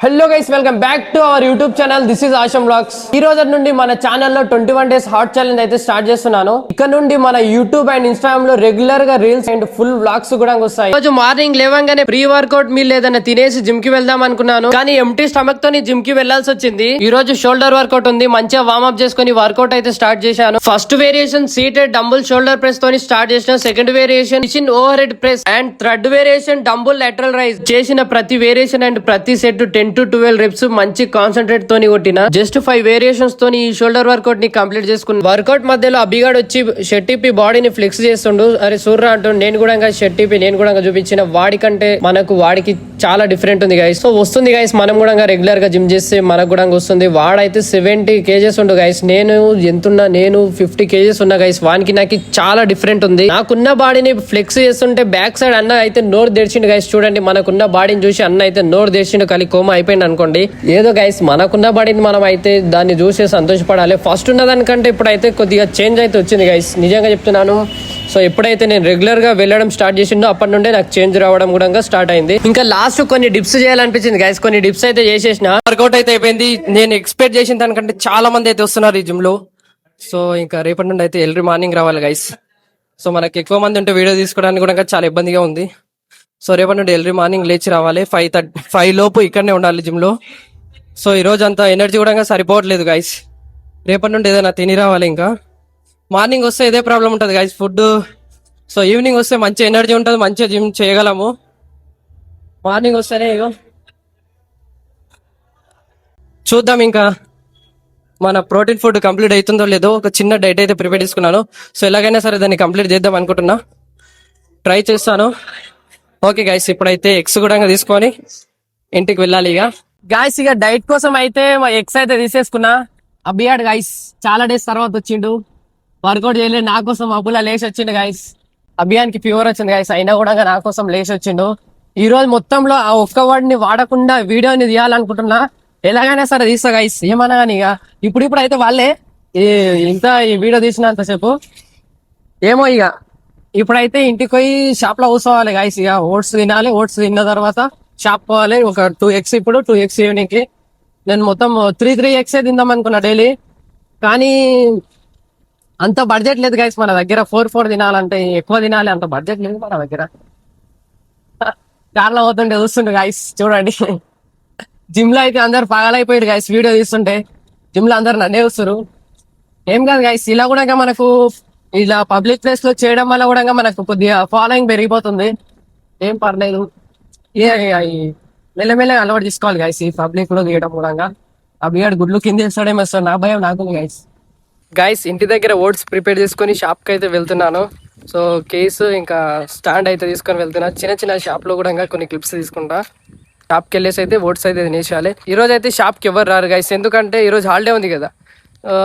Hello guys, welcome back to our YouTube channel. This is Asham vlogs. ఈ రోజు నుండి మన ఛానల్లో 21 డేస్ హాట్ ఛాలెంజ్ అయితే స్టార్ట్ చేస్తున్నాను. ఇక్కడ నుండి మన యూట్యూబ్ అండ్ ఇన్స్టాగ్రామ్ లో రెగ్యులర్ గా రీల్స్ అండ్ ఫుల్ వ్లాగ్స్ కూడా వస్తాయి. రోజు మార్నింగ్ లేవంగానే ప్రీ వర్కౌట్ మీల్ ఏదైనా తినేసి జిమ్ కి వెళ్దాం అనుకున్నాను, కానీ ఎంటీ స్టమక్ తోని జిమ్ కి వెళ్లాల్సి వచ్చింది. ఈ రోజు షోల్డర్ వర్కౌట్ ఉంది, మంచిగా వార్మప్ చేసుకుని వర్కౌట్ అయితే స్టార్ట్ చేశాను. First variation seated dumbbell shoulder press తోని స్టార్ట్ చేసిన. Second variation machine overhead press and third variation dumbbell lateral raise. చేసిన ప్రతి వేరియేషన్ అండ్ ప్రతి సెట్ 10 to 12 రెప్స్ మంచి కాన్సన్ట్రేట్ తోని కొట్టిన. జస్ట్ 5 వేరియేషన్స్ తోని ఈ షోల్డర్ వర్కౌట్ ని కంప్లీట్ చేసుకున్నా. వర్కౌట్ మధ్యలో అభిగాడు వచ్చి షర్ట్ ఇప్పి బాడీని ఫ్లెక్స్ చేస్తుండు. అరే సూర్రా అంటూ నేను కూడా షర్ట్ ఇప్పి నేను కూడా చూపించిన. వాడి కంటే వాడికి చాలా డిఫరెంట్ ఉంది గైస్. సో వస్తుంది గైస్, మనం కూడా రెగ్యులర్ గా జిమ్ చేస్తే మనకు కూడా వస్తుంది. వాడైతే 70 kgs ఉండు గైస్, నేను ఎంతున్నా, నేను 50 kgs ఉన్నా గైస్. వానికి నాకు చాలా డిఫరెంట్ ఉంది. నాకున్న బాడీని ఫ్లెక్స్ చేస్తుంటే బ్యాక్ సైడ్ అన్న అయితే నోరు తెరిచిండు గైస్. చూడండి, మనకున్న బాడీని చూసి అన్న అయితే నోరు తెరిచిండు, ఖాళీ కోమ అయిపోయింది అనుకోండి. ఏదో గైస్, మనకున్న బాడీని మనం అయితే దాన్ని చూసి సంతోషపడాలి. ఫస్ట్ ఉన్న దానికంటే ఇప్పుడైతే కొద్దిగా చేంజ్ అయితే వచ్చింది గైస్, నిజంగా చెప్తున్నాను. సో ఎప్పుడైతే నేను రెగ్యులర్ గా వెళ్ళడం స్టార్ట్ చేసిండో అప్పటి నుండే నాకు చేంజ్ రావడం కూడా స్టార్ట్ అయింది. ఇంకా లాస్ట్ కొన్ని డిప్స్ చేయాలనిపించింది గైస్, కొన్ని డిప్స్ అయితే చేసేసిన. వర్కౌట్ అయితే అయిపోయింది. నేను ఎక్స్పెక్ట్ చేసిన దానికంటే చాలా మంది అయితే వస్తున్నారు ఈ జిమ్ లో. సో ఇంకా రేపటి నుండి అయితే ఎర్లీ మార్నింగ్ రావాలి గైస్. సో మనకి ఎక్కువ మంది ఉంటే వీడియో తీసుకోవడానికి కూడా చాలా ఇబ్బందిగా ఉంది. సో రేపటి నుండి ఎర్లీ మార్నింగ్ లేచి రావాలి. 5 లోపు ఇక్కడనే ఉండాలి జిమ్ లో. సో ఈ రోజు అంతా ఎనర్జీ కూడా సరిపోవట్లేదు గైస్. రేపటి నుండి ఏదైనా తిని రావాలి. ఇంకా మార్నింగ్ వస్తే ఇదే ప్రాబ్లం ఉంటుంది గైస్, ఫుడ్. సో ఈవినింగ్ వస్తే మంచి ఎనర్జీ ఉంటుంది, మంచిగా జిమ్ చేయగలము. మార్నింగ్ వస్తేనే ఇగో చూద్దాం ఇంకా మన ప్రోటీన్ ఫుడ్ కంప్లీట్ అవుతుందో లేదో. ఒక చిన్న డైట్ అయితే ప్రిపేర్ చేసుకున్నాను. సో ఎలాగైనా సరే దాన్ని కంప్లీట్ చేద్దాం అనుకుంటున్నా, ట్రై చేస్తాను. ఓకే గైస్, ఇప్పుడైతే ఎగ్స్ కూడా తీసుకొని ఇంటికి వెళ్ళాలి. ఇక గాయస్, ఇక డైట్ కోసం అయితే ఎగ్స్ అయితే తీసేసుకున్నా. అబ్బియాడు గైస్, చాలా డేస్ తర్వాత వచ్చిండు, వర్కౌట్ చేయలేదు. నా కోసం అబ్బులా లేచి వచ్చిండు గైస్. అభియానికి ఫీవర్ వచ్చింది గైస్, అయినా కూడా నా కోసం లేచి వచ్చిండు. ఈ రోజు మొత్తంలో ఆ ఒక్క వర్డ్ని వాడకుండా వీడియోని తీయాలనుకుంటున్నా. ఎలాగైనా సరే తీస్తా గైస్, ఏమన్నా కానీ. ఇక ఇప్పుడు అయితే వాళ్ళే ఇంకా ఈ వీడియో తీసినంతసేపు ఏమో. ఇక ఇప్పుడైతే ఇంటికి పోయి షాప్ లో కూర్చోవాలి గైస్. ఇక ఓట్స్ తినాలి, ఓట్స్ తిన్న తర్వాత షాప్ పోవాలి. ఒక 2 eggs ఇప్పుడు, 2 eggs ఈవినింగ్ కి. నేను మొత్తం 3 eggs తిందాం అనుకున్నా డైలీ, కానీ అంత బడ్జెట్ లేదు గైస్ మన దగ్గర. 4 తినాలంటే ఎక్కువ తినాలి, అంత బడ్జెట్ లేదు మన దగ్గర. కార్లో పోతుంటే చూస్తుండే గైస్, చూడండి జిమ్ లో అయితే అందరు పగలైపోయారు గైస్. వీడియో తీస్తుంటే జిమ్ లో అందరు నన్నే చూస్తారు. ఏం కాదు గైస్, ఇలా కూడా మనకు ఇలా పబ్లిక్ ప్లేస్ లో చేయడం వల్ల కూడా మనకు కొద్దిగా ఫాలోయింగ్ పెరిగిపోతుంది. ఏం పర్లేదు, మెల్లమెల్లగా అలవాటు తీసుకోవాలి గైస్ ఈ పబ్లిక్ లో తీయడం కూడా. ఆ బియ్యాడు గుడ్లు కింద వేస్తాడేమో వస్తాడు, నా భయం నాకుంది గైస్. గైస్, ఇంటి దగ్గర ఓట్స్ ప్రిపేర్ చేసుకుని షాప్ కి అయితే వెళ్తున్నాను. సో కేసు ఇంకా స్టాండ్ అయితే తీసుకొని వెళ్తున్నా. చిన్న షాప్ లో కూడా కొన్ని క్లిప్స్ తీసుకుంటా. షాప్ కి వెళ్ళేసి అయితే ఓట్స్ అయితే తినేసేయాలి. ఈ రోజు అయితే షాప్ కి ఎవరు రారు గైస్, ఎందుకంటే ఈ రోజు హాలిడే ఉంది కదా.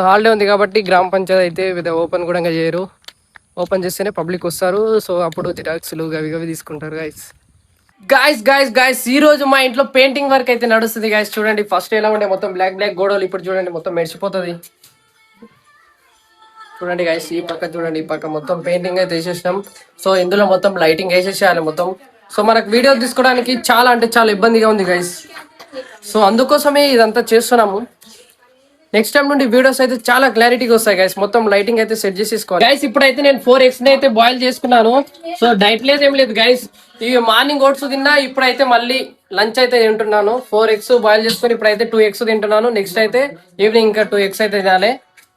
హాలిడే ఉంది కాబట్టి గ్రామ పంచాయతీ అయితే ఓపెన్ కూడా చేయరు. ఓపెన్ చేస్తేనే పబ్లిక్ వస్తారు. సో అప్పుడు జిరాక్స్లు గవి తీసుకుంటారు గైస్. ఈ రోజు మా ఇంట్లో పెయింటింగ్ వర్క్ అయితే నడుస్తుంది గైస్. చూడండి, ఫస్ట్ ఎలా ఉండే మొత్తం బ్లాక్ గోడలు, ఇప్పుడు చూడండి మొత్తం మెరిసిపోతుంది. చూడండి గైస్, ఈ పక్క చూడండి, ఈ పక్క మొత్తం పెయింటింగ్ అయితే వేసేసినాం. సో ఇందులో మొత్తం లైటింగ్ వేసేసేయాలి మొత్తం. సో మనకు వీడియో తీసుకోవడానికి చాలా అంటే చాలా ఇబ్బందిగా ఉంది గైస్. సో అందుకోసమే ఇదంతా చేస్తున్నాము. నెక్స్ట్ టైం నుండి వీడియోస్ అయితే చాలా క్లారిటీగా వస్తాయి గైస్. మొత్తం లైటింగ్ అయితే సెట్ చేసేసుకోవాలి గైస్. ఇప్పుడైతే నేను 4 eggs అయితే బాయిల్ చేసుకున్నాను. సో డైట్ లేదు ఏం లేదు గైస్. ఇవి మార్నింగ్ ఓట్స్ తిన్నా, ఇప్పుడైతే మళ్ళీ లంచ్ అయితే తింటున్నాను. 4 eggs బాయిల్ చేసుకుని ఇప్పుడైతే 2 eggs తింటున్నాను. నెక్స్ట్ అయితే ఈవినింగ్ ఇంకా 2 eggs అయితే తినాలి.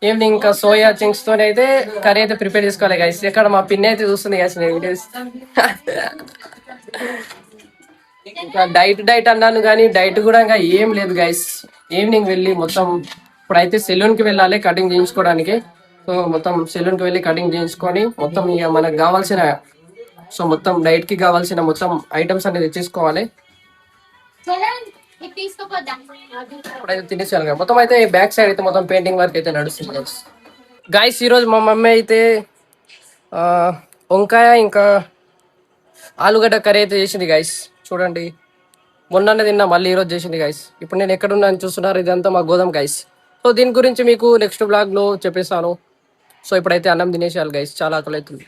ఈవినింగ్ ఇంకా సోయా చింక్స్ తో అయితే కర్రీ అయితే ప్రిపేర్ చేసుకోవాలి గైస్. ఇక్కడ మా పిన్ని అయితే చూస్తుంది గైస్ నేను వీడియోస్. ఇంకా డైట్ అన్నాను కానీ డైట్ కూడా ఇంకా ఏం లేదు గైస్. ఈవినింగ్ వెళ్ళి మొత్తం ఇప్పుడైతే సెలూన్ కి వెళ్ళాలి కటింగ్ చేయించుకోవడానికి. సో మొత్తం సెలూన్ కి వెళ్ళి కటింగ్ చేయించుకొని మొత్తం ఇక మనకు కావాల్సిన, సో మొత్తం డైట్ కి కావాల్సిన మొత్తం ఐటమ్స్ అనేది తెచ్చేసుకోవాలి. ఇప్పుడైతే తినేసాను మొత్తం. అయితే బ్యాక్ సైడ్ అయితే మొత్తం పెయింటింగ్ వర్క్ అయితే నడుస్తుంది గైస్. ఈరోజు మా మమ్మీ అయితే వంకాయ ఇంకా ఆలుగడ్డ కర్రీ అయితే చేసింది గైస్. చూడండి, మొన్ననే తిన్నా, మళ్ళీ ఈరోజు చేసింది గైస్. ఇప్పుడు నేను ఎక్కడున్నాను చూస్తున్నారు, ఇదంతా మా గోదాం గైస్. సో దీని గురించి మీకు నెక్స్ట్ బ్లాగ్ లో చెప్పేస్తాను. సో ఇప్పుడైతే అన్నం తినేసేయాలి గైస్, చాలా ఆకలి అవుతుంది.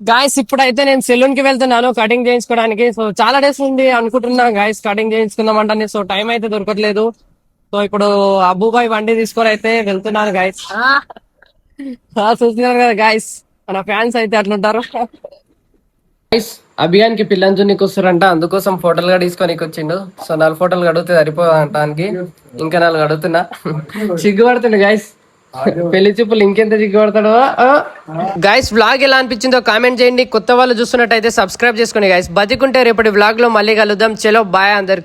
గాయస్ ఇప్పుడైతే నేను సెలూన్ కి వెళ్తున్నాను కటింగ్ చేయించుకోవడానికి. సో చాలా డేస్ ఉంది అనుకుంటున్నా గాయస్ కటింగ్ చేయించుకుందాం అంటే. సో టైం అయితే దొరకట్లేదు. సో ఇప్పుడు అబ్బుబాయ్ బండి తీసుకొని అయితే వెళ్తున్నాను గాయస్. చూస్తున్నారు కదా గాయస్, మన ఫ్యాన్స్ అయితే అట్లుంటారు. గైస్ అభియాన్కి పిల్లంజునికి వస్తారంట, అందుకోసం ఫోటోలు కూడా తీసుకొని వచ్చిండు. సో 4 ఫోటోలు అడిగితే సరిపోవటానికి ఇంకా 4 అడుగుతున్నా. సిగ్గుపడుతుండు గైస్, పెళ్లి చూపులు ఇంకెంత సిగ్గుపడతాడో. గైస్ వ్లాగ్ ఎలా అనిపించిందో కామెంట్ చేయండి. కొత్త వాళ్ళు చూస్తున్నట్టయితే సబ్స్క్రైబ్ చేసుకోండి గైస్. బతికుంటే రేపటి వ్లాగ్ లో మళ్ళీ కలుద్దాం. చలో బాయ్ అందరికి.